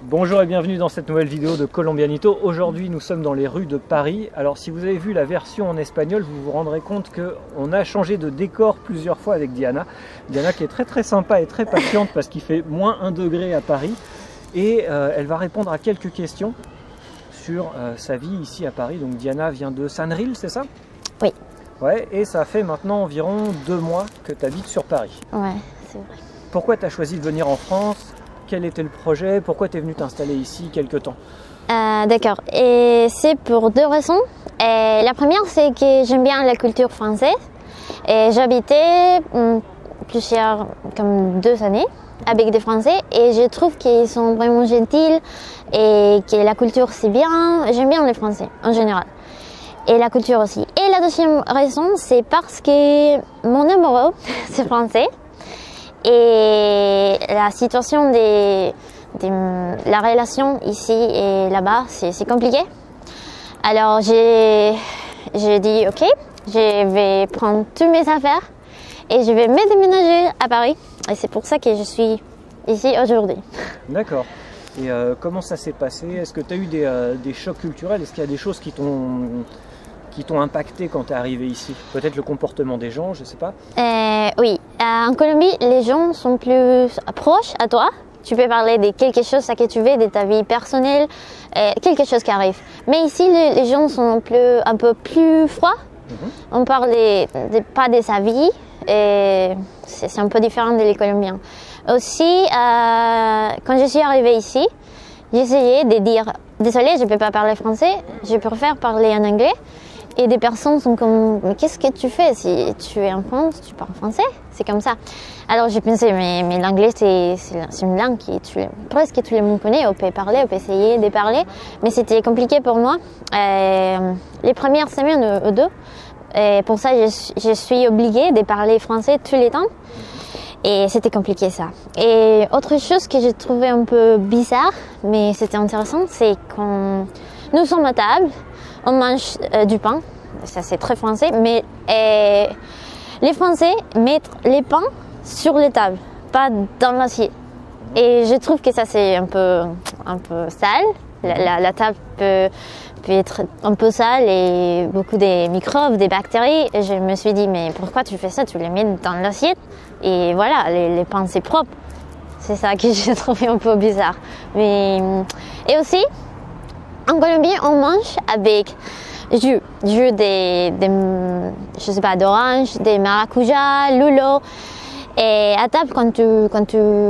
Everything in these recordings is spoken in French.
Bonjour et bienvenue dans cette nouvelle vidéo de Colombianito. Aujourd'hui nous sommes dans les rues de Paris. Alors si vous avez vu la version en espagnol, vous vous rendrez compte qu'on a changé de décor plusieurs fois avec Diana. Diana qui est très sympa et très patiente parce qu'il fait moins 1 degré à Paris. Et elle va répondre à quelques questions sur sa vie ici à Paris. Donc Diana vient de Sanril, c'est ça? Oui. Ouais, et ça fait maintenant environ 2 mois que tu habites sur Paris. Ouais, c'est vrai. Pourquoi tu as choisi de venir en France? Quel était le projet? Pourquoi tu es venu t'installer ici quelque temps? D'accord, et c'est pour 2 raisons. Et la première, c'est que j'aime bien la culture française. Et j'habitais comme 2 années avec des Français et je trouve qu'ils sont vraiment gentils et que la culture c'est bien. J'aime bien les Français en général. Et la culture aussi. Et la deuxième raison, c'est parce que mon amoureux, c'est français. Et la situation la relation ici et là-bas, c'est compliqué. Alors j'ai dit ok, je vais prendre toutes mes affaires et je vais me déménager à Paris. Et c'est pour ça que je suis ici aujourd'hui. D'accord. Et comment ça s'est passé? Est-ce que tu as eu des chocs culturels? Est-ce qu'il y a des choses qui t'ont impacté quand tu es arrivé ici? Peut-être le comportement des gens, je ne sais pas. Oui, en Colombie, les gens sont plus proches à toi. Tu peux parler de quelque chose que tu veux, de ta vie personnelle, quelque chose qui arrive. Mais ici, les gens sont un peu plus froids. On parle pas de sa vie. C'est un peu différent des Colombiens. Aussi, quand je suis arrivée ici, j'essayais de dire « Désolée, je ne peux pas parler français, je préfère parler en anglais ». Et des personnes sont comme « Mais qu'est-ce que tu fais? Si tu es en France, tu parles français, c'est comme ça. » Alors j'ai pensé « Mais l'anglais, c'est une langue que presque tout le monde connaît, on peut parler, on peut essayer de parler. » Mais c'était compliqué pour moi. Les premières semaines ou 2, et pour ça, je suis obligée de parler français tous les temps. Et c'était compliqué ça. Et autre chose que j'ai trouvé un peu bizarre, mais c'était intéressant, c'est quand nous sommes à table, on mange du pain. Ça c'est très français, mais les Français mettent les pains sur les tables, pas dans l'assiette. Et je trouve que ça c'est un peu sale. La table peut être un peu sale et beaucoup de microbes, des bactéries. Et je me suis dit, mais pourquoi tu fais ça? Tu les mets dans l'assiette et voilà, les pains c'est propre. C'est ça que j'ai trouvé un peu bizarre. Et aussi, en Colombie, on mange avec jus je sais pas, d'orange, des maracuja, lulo. Et à table, quand tu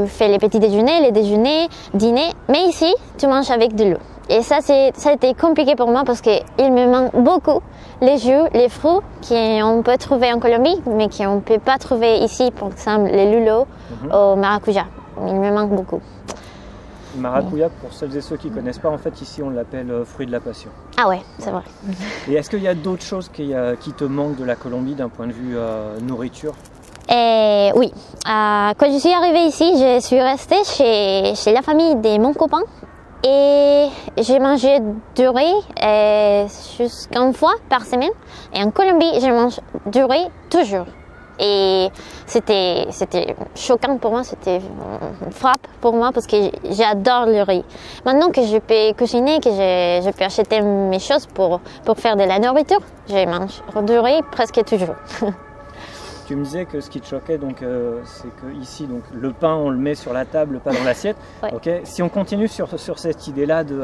fais les petits déjeuners, les déjeuners, dîner, mais ici, tu manges avec de l'eau. Et ça a été compliqué pour moi parce qu'il me manque beaucoup les jus, les fruits qu'on peut trouver en Colombie, mais qu'on ne peut pas trouver ici, par exemple les lulo au maracuja. Il me manque beaucoup. Le maracuja, pour celles et ceux qui ne connaissent pas, en fait, ici on l'appelle fruit de la passion. Ah ouais, c'est vrai. Et est-ce qu'il y a d'autres choses qui te manquent de la Colombie d'un point de vue nourriture? Oui, quand je suis arrivée ici, je suis restée chez la famille de mon copain et j'ai mangé du riz jusqu'une fois par semaine. Et en Colombie, je mange du riz toujours. Et c'était choquant pour moi, c'était une frappe pour moi parce que j'adore le riz. Maintenant que je peux cuisiner, que je peux acheter mes choses pour faire de la nourriture, je mange du riz presque toujours. Tu me disais que ce qui te choquait, c'est que ici, donc, le pain, on le met sur la table, pas dans l'assiette. Ouais. Okay. Si on continue sur cette idée-là de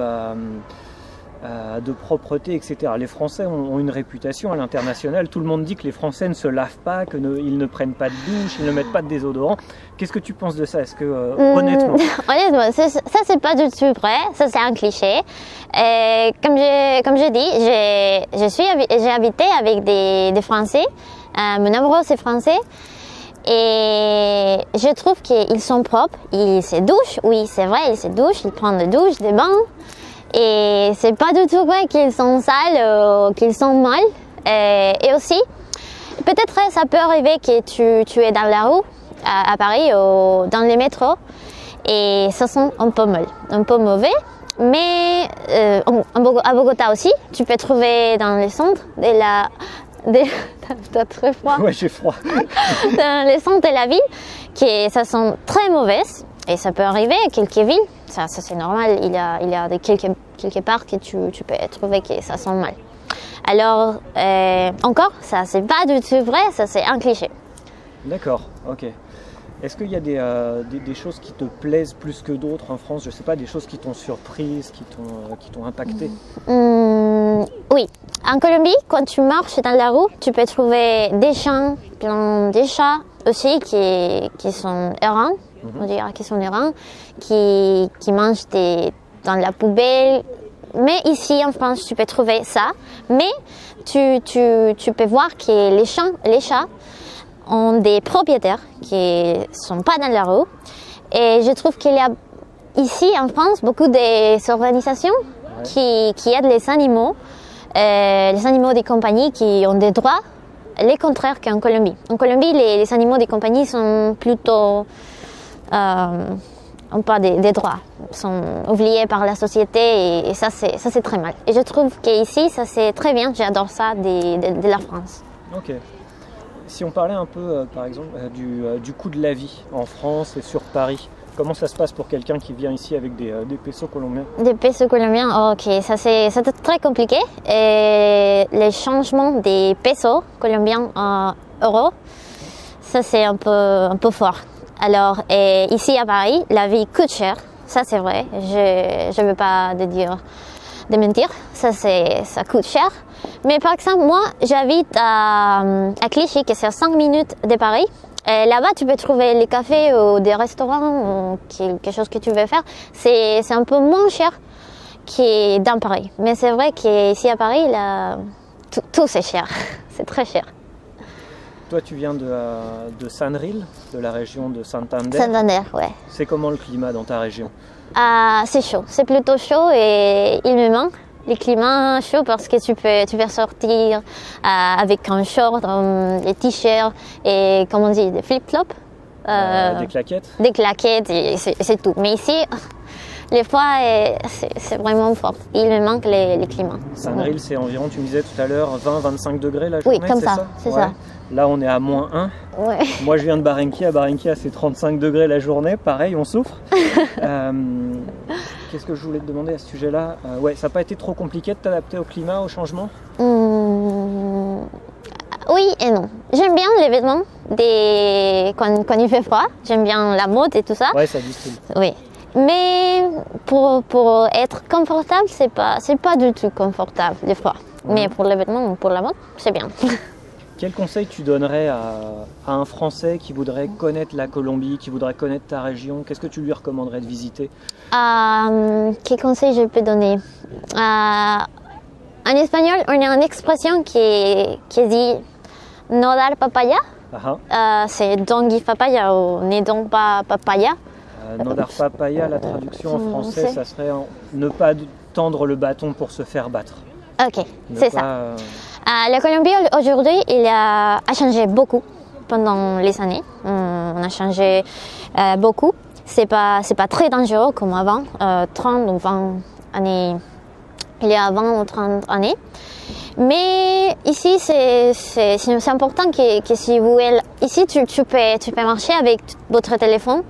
propreté, etc. Les Français ont une réputation à l'international. Tout le monde dit que les Français ne se lavent pas, qu'ils ne prennent pas de douche, ils ne mettent pas de déodorant. Qu'est-ce que tu penses de ça? Est-ce que, honnêtement... Honnêtement, ça c'est pas du tout vrai. Ça c'est un cliché. Comme je dis, j'ai habité avec des Français. Mon amoureux c'est français et je trouve qu'ils sont propres, ils se douchent, oui c'est vrai, ils se douchent, ils prennent des douches, des bains et c'est pas du tout vrai qu'ils sont sales ou qu'ils sont mal. Et aussi, peut-être ça peut arriver que tu es dans la rue à Paris ou dans les métros et ça sent un peu mal, un peu mauvais. Mais à Bogota aussi, tu peux trouver dans les centres T'as très froid? Ouais, j'ai froid. Dans les centres de la ville, ça sent très mauvais. Et ça peut arriver à quelques villes. Ça c'est normal. Il y a quelques parts que tu peux trouver que ça sent mal. Alors, encore, ça c'est pas du tout vrai, ça c'est un cliché. D'accord, ok. Est-ce qu'il y a des choses qui te plaisent plus que d'autres en France? Je sais pas, des choses qui t'ont surprise, qui t'ont impacté? Oui. En Colombie, quand tu marches dans la rue, tu peux trouver des chiens, des chats aussi qui sont errants, on dirait qu'ils sont errants, qui mangent dans la poubelle. Mais ici en France, tu peux trouver ça. Mais tu peux voir que les chats ont des propriétaires qui ne sont pas dans la rue. Et je trouve qu'il y a ici en France beaucoup d'organisations qui aident les animaux des compagnies qui ont des droits, les contraires qu'en Colombie. En Colombie, les animaux des compagnies sont plutôt n'ont pas des droits, sont oubliés par la société et ça c'est très mal. Et je trouve qu'ici ça c'est très bien, j'adore ça de la France. Ok. Si on parlait un peu par exemple du coût de la vie en France et sur Paris, comment ça se passe pour quelqu'un qui vient ici avec des pesos colombiens? Des pesos colombiens, ok, ça c'est très compliqué. Et les changements des pesos colombiens en euros, ça c'est un peu fort. Alors, ici à Paris, la vie coûte cher, ça c'est vrai, je ne veux pas de mentir, ça coûte cher. Mais par exemple, moi j'habite à Clichy, qui est à 5 minutes de Paris. Là-bas, tu peux trouver les cafés ou des restaurants ou quelque chose que tu veux faire. C'est un peu moins cher que dans Paris. Mais c'est vrai qu'ici à Paris, tout c'est cher, c'est très cher. Toi, tu viens de Sanril, de la région de Santander. Santander, ouais. C'est comment le climat dans ta région? C'est chaud, c'est plutôt chaud et il me manque le climat chaud parce que tu peux sortir avec un short, des t-shirts et, comme on dit, des flip-flops. Des claquettes? Des claquettes, et c'est tout. Mais ici, les fois, c'est vraiment fort. Il me manque les climats. Sanril, c'est environ, tu me disais tout à l'heure, 20-25 degrés la journée? Oui, comme ça, c'est ça. Là, on est à -1. Ouais. Moi, je viens de Barranquilla. Barranquilla, c'est 35 degrés la journée. Pareil, on souffre. Qu'est-ce que je voulais te demander à ce sujet-là? Ouais, ça n'a pas été trop compliqué de t'adapter au climat, au changement? Oui et non. J'aime bien les vêtements quand il fait froid. J'aime bien la mode et tout ça. Ouais, ça distille. Oui. Mais pour être confortable, c'est pas du tout confortable le froid. Mais pour les vêtements, pour la mode, c'est bien. Quel conseil tu donnerais à un Français qui voudrait connaître la Colombie, qui voudrait connaître ta région? Qu'est-ce que tu lui recommanderais de visiter? Quel conseil je peux donner? En espagnol, on a une expression qui dit « no dar papaya ». C'est « don't give papaya » ou « ne donne pas papaya ». No dar papaya, la traduction en français, ça serait ne pas tendre le bâton pour se faire battre. Ok, c'est ça. La Colombie aujourd'hui, il a changé beaucoup pendant les années. On a changé beaucoup. C'est pas très dangereux comme avant, 30 ou 20 années. Il y a 20 ou 30 années. Mais ici, c'est important que si vous êtes ici, tu peux marcher avec votre téléphone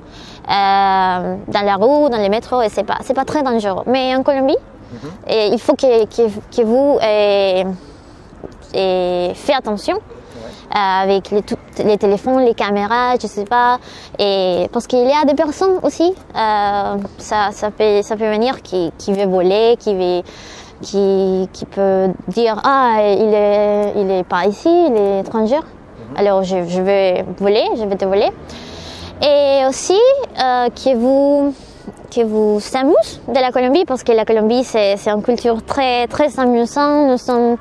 dans la rue, dans les métros, et c'est pas très dangereux. Mais en Colombie, il faut que vous faites attention avec les téléphones, les caméras, je sais pas, et parce qu'il y a des personnes aussi, ça peut venir qui veut voler, qui peut dire il est pas ici, il est étranger, alors je vais te voler, et aussi que vous s'amusez de la Colombie, parce que la Colombie c'est une culture très très amusante. Nous sommes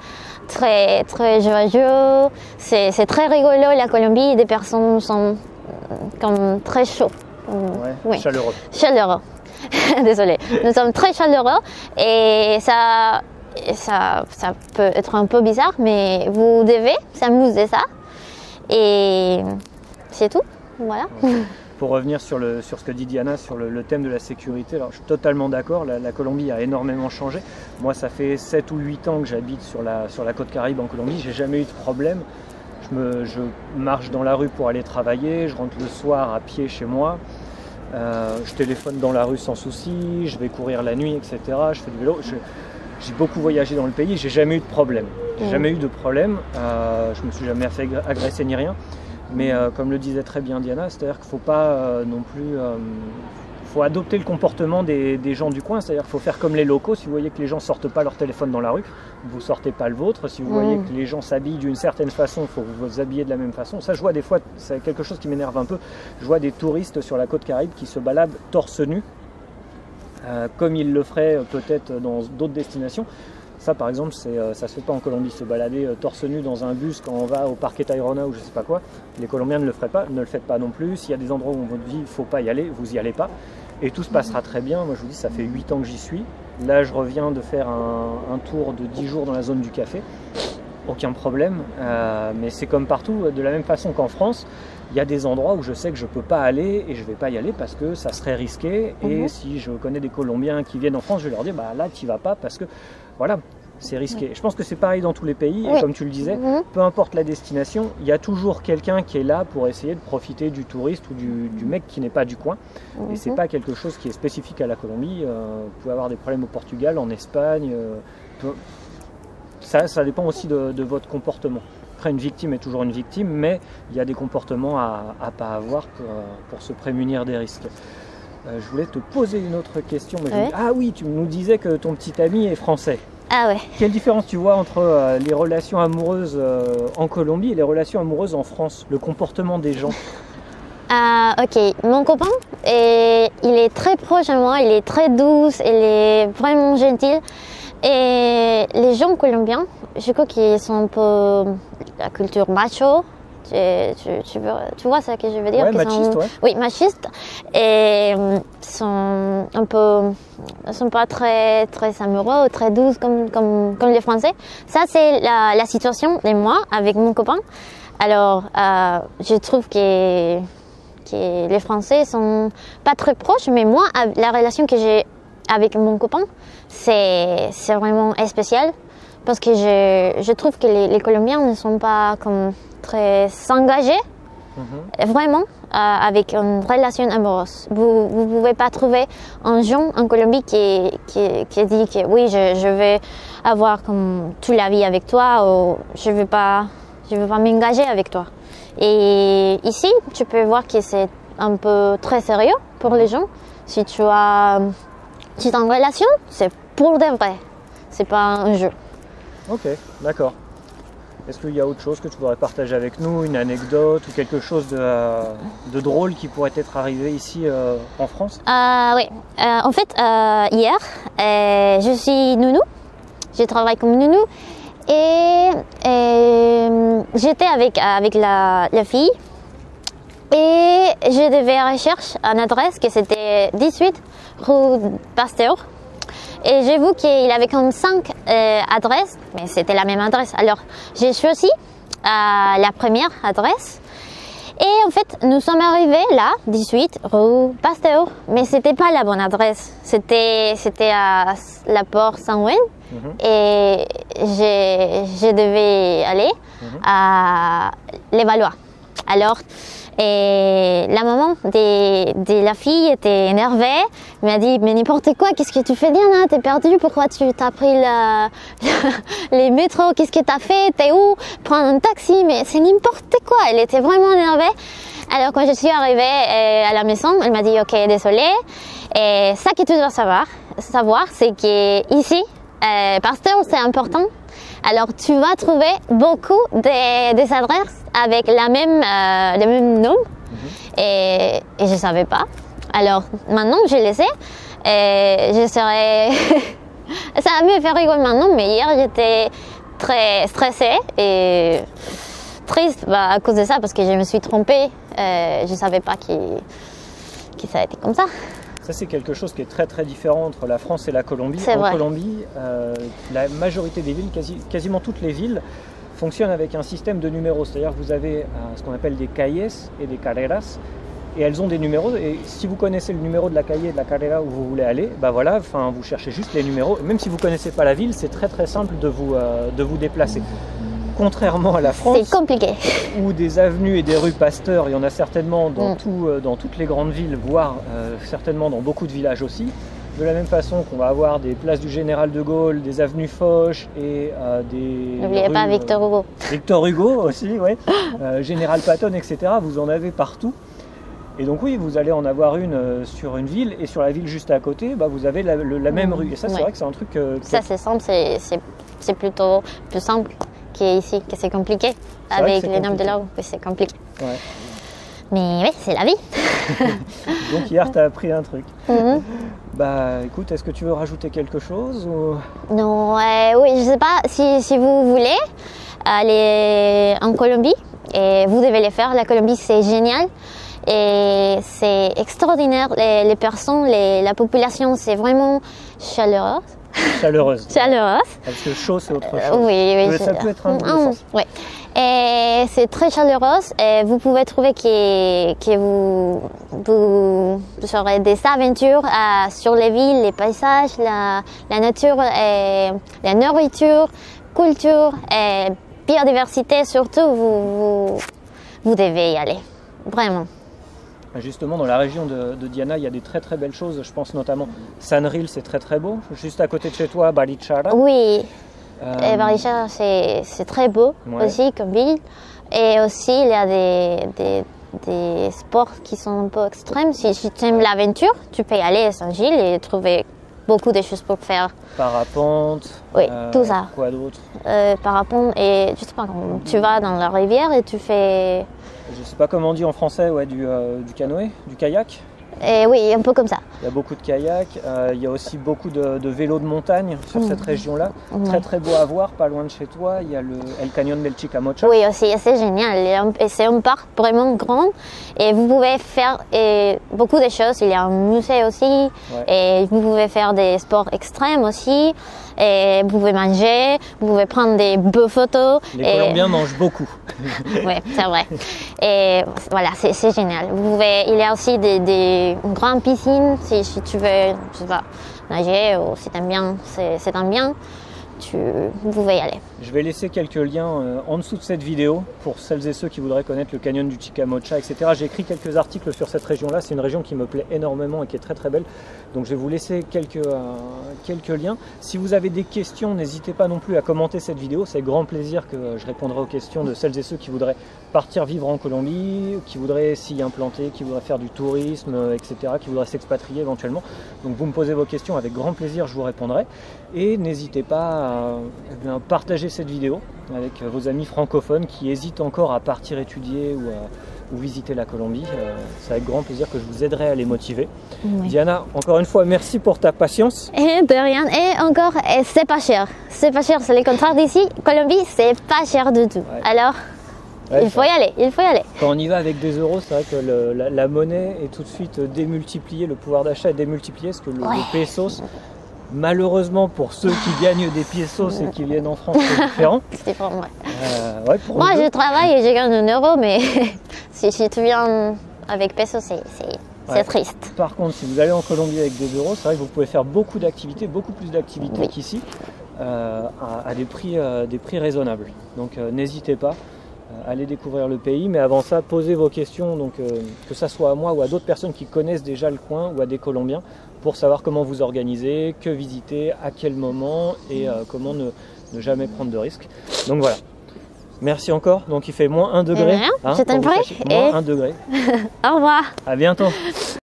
très très joyeux, c'est très rigolo la Colombie. Des personnes sont comme très chauds, chaleureux. Désolée, nous sommes très chaleureux et ça peut être un peu bizarre, mais vous devez s'amuser ça et c'est tout. Voilà. Pour revenir sur ce que dit Diana sur le thème de la sécurité, alors je suis totalement d'accord, la Colombie a énormément changé. Moi, ça fait 7 ou 8 ans que j'habite sur la côte Caraïbe en Colombie, j'ai jamais eu de problème. Je marche dans la rue pour aller travailler, je rentre le soir à pied chez moi. Je téléphone dans la rue sans souci, je vais courir la nuit, etc. Je fais du vélo. J'ai beaucoup voyagé dans le pays, j'ai jamais eu de problème. Je me suis jamais fait agresser ni rien. Mais comme le disait très bien Diana, c'est-à-dire qu'il ne faut pas non plus... faut adopter le comportement des gens du coin, c'est-à-dire qu'il faut faire comme les locaux. Si vous voyez que les gens ne sortent pas leur téléphone dans la rue, vous ne sortez pas le vôtre. Si vous voyez que les gens s'habillent d'une certaine façon, il faut vous habiller de la même façon. Ça, je vois des fois, c'est quelque chose qui m'énerve un peu. Je vois des touristes sur la côte Caraïbe qui se baladent torse nu, comme ils le feraient peut-être dans d'autres destinations. Ça, par exemple, ça ne se fait pas en Colombie, se balader torse nu dans un bus quand on va au Parque Tayrona ou je ne sais pas quoi. Les Colombiens ne le feraient pas, ne le faites pas non plus. S'il y a des endroits où on vous dit qu'il ne faut pas y aller, vous n'y allez pas. Et tout se passera très bien. Moi, je vous dis, ça fait 8 ans que j'y suis. Là, je reviens de faire un tour de 10 jours dans la zone du café. Aucun problème. Mais c'est comme partout, de la même façon qu'en France. Il y a des endroits où je sais que je ne peux pas aller et je ne vais pas y aller parce que ça serait risqué. Et si je connais des Colombiens qui viennent en France, je vais leur dire bah, là, tu n'y vas pas parce que voilà, c'est risqué. Je pense que c'est pareil dans tous les pays. Et comme tu le disais, peu importe la destination, il y a toujours quelqu'un qui est là pour essayer de profiter du touriste ou du mec qui n'est pas du coin. Et ce n'est pas quelque chose qui est spécifique à la Colombie. Vous pouvez avoir des problèmes au Portugal, en Espagne. Ça dépend aussi de votre comportement. Après, une victime est toujours une victime, mais il y a des comportements à ne pas avoir pour se prémunir des risques. Je voulais te poser une autre question. Mais ah oui, tu nous disais que ton petit ami est français. Ah ouais. Quelle différence tu vois entre les relations amoureuses en Colombie et les relations amoureuses en France? Le comportement des gens? Ok, mon copain, il est très proche de moi, il est très doux, il est vraiment gentil. Et les gens colombiens, je crois qu'ils sont un peu la culture macho. Tu vois ce que je veux dire? Ouais, machiste, ouais. Oui, machiste. Et sont pas très amoureux ou très douces comme les Français. Ça, c'est la situation de moi avec mon copain. Alors, je trouve que les Français sont pas très proches, mais moi, la relation que j'ai avec mon copain, c'est vraiment spécial parce que je trouve que les Colombiens ne sont pas comme très engagés vraiment avec une relation amoureuse. Vous ne pouvez pas trouver un jeune en Colombie qui dit que oui, je vais avoir comme toute la vie avec toi ou je veux pas m'engager avec toi. Et ici, tu peux voir que c'est un peu très sérieux pour les gens. Si tu es en relation, c'est pour de vrai. C'est pas un jeu. Ok, d'accord. Est-ce qu'il y a autre chose que tu voudrais partager avec nous, une anecdote ou quelque chose de drôle qui pourrait être arrivé ici en France? Oui. En fait, hier, je suis nounou. Je travaille comme nounou. Et j'étais avec la fille. Et je devais rechercher une adresse qui c'était 18 rue Pasteur. Et j'ai vu qu'il avait comme 5 adresses, mais c'était la même adresse. Alors, j'ai choisi la première adresse. Et en fait, nous sommes arrivés là, 18 rue Pasteur. Mais c'était pas la bonne adresse. C'était à la porte Saint-Ouen. Et je devais aller à l'Évalois. Alors, et la maman de la fille était énervée. Elle m'a dit, mais n'importe quoi, qu'est-ce que tu fais, Diana? T'es perdue, pourquoi tu t'as pris les métros? Qu'est-ce que t'as fait? T'es où? Prends un taxi, mais c'est n'importe quoi. Elle était vraiment énervée. Alors quand je suis arrivée à la maison, elle m'a dit, ok, désolée. Et ça que tu dois savoir, c'est que ici, Pasteur, c'est important. Alors, tu vas trouver beaucoup des adresses avec le même nom. Et je ne savais pas. Alors, maintenant, je le sais. Et je serais... Ça a mieux fait rigoler maintenant, mais hier, j'étais très stressée et triste à cause de ça, parce que je me suis trompée. Je ne savais pas que ça a été comme ça. Ça, c'est quelque chose qui est très très différent entre la France et la Colombie. En Colombie, la majorité des villes, quasiment toutes les villes, fonctionnent avec un système de numéros. C'est-à-dire que vous avez ce qu'on appelle des calles et des carreras, et elles ont des numéros. Et si vous connaissez le numéro de la calle et de la carrera où vous voulez aller, bah voilà, vous cherchez juste les numéros. Même si vous ne connaissez pas la ville, c'est très très simple de vous déplacer. contrairement à la France, c'est compliqué. où des avenues et des rues Pasteur, il y en a certainement dans, dans toutes les grandes villes, voire certainement dans beaucoup de villages aussi. De la même façon qu'on va avoir des places du Général de Gaulle, des avenues Foch et des... N'oubliez pas Victor Hugo. Victor Hugo aussi, oui. Général Patton, etc. Vous en avez partout. Et donc oui, vous allez en avoir une sur une ville, et sur la ville juste à côté, bah, vous avez la même rue. Et ça, c'est vrai que c'est un truc... ça, c'est simple, c'est plutôt plus simple qu'ici, que c'est compliqué. Avec les noms de l'eau, c'est compliqué. Ouais. Mais oui, c'est la vie. Donc hier, tu as appris un truc. Bah écoute, est-ce que tu veux rajouter quelque chose ou... Non, oui, je sais pas, si vous voulez aller en Colombie, et vous devez le faire. La Colombie, c'est génial. Et c'est extraordinaire, les personnes, la population, c'est vraiment chaleureuse. Chaleureuse. Chaleureuse. Parce que chaud, c'est autre chose. Oui, ça peut être un peu oui. Et c'est très chaleureuse, et vous pouvez trouver que vous aurez des aventures sur les villes, les paysages, la nature, et la nourriture, culture et biodiversité. Surtout, vous devez y aller, vraiment. Justement, dans la région de Diana, il y a des très très belles choses. Je pense notamment Sanril, c'est très très beau. Juste à côté de chez toi, Barichara. Oui, et Barichara, c'est très beau aussi comme ville. Et aussi, il y a des sports qui sont un peu extrêmes. Si tu aimes l'aventure, tu peux y aller à Saint-Gilles et trouver beaucoup de choses pour faire. Parapente. Oui, tout ça. Quoi d'autre? Parapente, et je sais pas, tu vas dans la rivière et tu fais... Je sais pas comment on dit en français, ouais, du canoë, du kayak. Et oui, un peu comme ça. Il y a beaucoup de kayaks, il y a aussi beaucoup de vélos de montagne sur cette région-là. Très très beau à voir, pas loin de chez toi, il y a El Cañón del Chicamocha. Oui, aussi, c'est génial. C'est un parc vraiment grand, et vous pouvez faire beaucoup de choses. Il y a un musée aussi, et vous pouvez faire des sports extrêmes aussi. Et vous pouvez manger, vous pouvez prendre des beaux photos. Les Colombiens mangent beaucoup. Oui, c'est vrai. Et voilà, c'est génial. Il y a aussi une grande piscine, si tu veux, je sais pas, nager, ou si t'aimes bien, c'est un bien, vous pouvez y aller. Je vais laisser quelques liens en dessous de cette vidéo pour celles et ceux qui voudraient connaître le canyon du Chicamocha, etc. J'ai écrit quelques articles sur cette région-là. C'est une région qui me plaît énormément et qui est très très belle. Donc je vais vous laisser quelques liens. Si vous avez des questions, n'hésitez pas non plus à commenter cette vidéo. C'est grand plaisir que je répondrai aux questions de celles et ceux qui voudraient partir vivre en Colombie, qui voudraient s'y implanter, qui voudraient faire du tourisme, etc., qui voudraient s'expatrier éventuellement. Donc vous me posez vos questions, avec grand plaisir je vous répondrai. Et n'hésitez pas à partager cette vidéo avec vos amis francophones qui hésitent encore à partir étudier ou visiter la Colombie. C'est avec grand plaisir que je vous aiderai à les motiver. Oui. Diana, encore une fois, merci pour ta patience. Et de rien. Et encore, c'est pas cher. C'est pas cher, c'est le contraire d'ici. Colombie, c'est pas cher du tout. Ouais. Alors, il faut y aller, il faut y aller. Quand on y va avec des euros, c'est vrai que la monnaie est tout de suite démultipliée, le pouvoir d'achat est démultiplié, parce que le pesos, malheureusement pour ceux qui gagnent des pesos et qui viennent en France, c'est différent. C'est différent, ouais. Ouais, moi, je travaille et je gagne un euro, mais si tu viens avec pesos, c'est triste. Par contre, si vous allez en Colombie avec des euros, c'est vrai que vous pouvez faire beaucoup d'activités, beaucoup plus d'activités qu'ici, à des prix raisonnables. Donc n'hésitez pas. Allez découvrir le pays, mais avant ça, posez vos questions, donc que ça soit à moi ou à d'autres personnes qui connaissent déjà le coin ou à des Colombiens, pour savoir comment vous organiser, que visiter, à quel moment et comment ne jamais prendre de risques. Donc voilà. Merci encore. Donc il fait -1 degré. Hein, c'est un vrai. -1 degré. Au revoir. À bientôt.